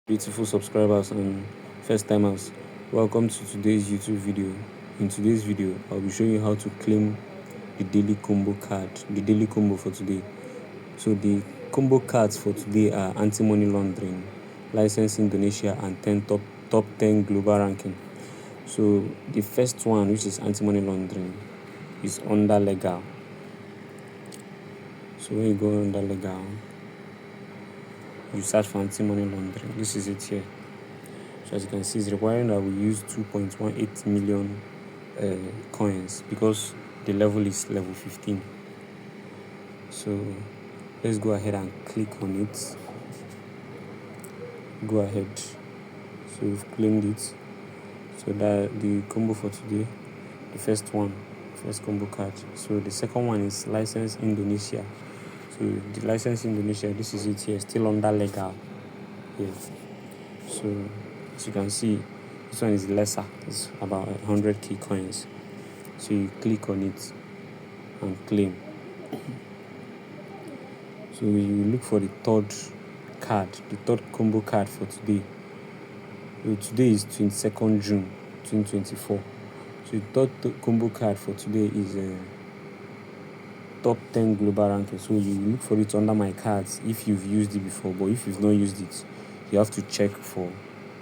Beautiful subscribers and first timers, welcome to today's YouTube video. In today's video, I'll be showing you how to claim the daily combo card, the daily combo for today. So the combo cards for today are anti-money laundering, license Indonesia, and top 10 global ranking. So the first one, which is anti-money laundering, is under legal. So when you go under legal, you search for anti-money laundering. This is it here. So as you can see, it's requiring that we use 2.18 million coins because the level is level 15. So let's go ahead and click on it. Go ahead. So we've claimed it. So that the combo for today, the first combo card. So the second one is license Indonesia. So the license Indonesia, this is it here, still under legal. Yes. So as you can see, this one is lesser. It's about 100k coins. So you click on it and claim. So you look for the third card, the third combo card for today. So today is 22nd June 2024. So the third combo card for today is top 10 global ranking. So you look for it under my cards if you've used it before, but if you've not used it, you have to check for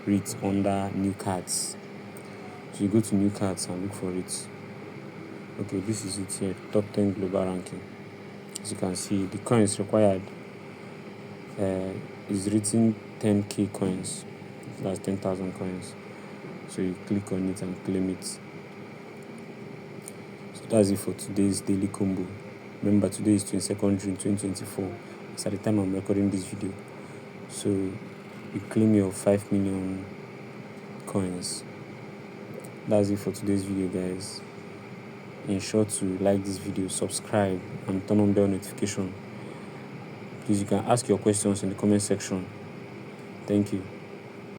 it under new cards. So you go to new cards and look for it. Okay, this is it here, top 10 global ranking. As you can see, the coins required is written 10k coins. That's 10,000 coins. So you click on it and claim it. So that's it for today's daily combo. Remember, today is 22nd June 2024. It's at the time I'm recording this video. So you claim your 5 million coins. That's it for today's video, guys. Ensure to like this video, subscribe, and turn on bell notification. Please, you can ask your questions in the comment section. Thank you.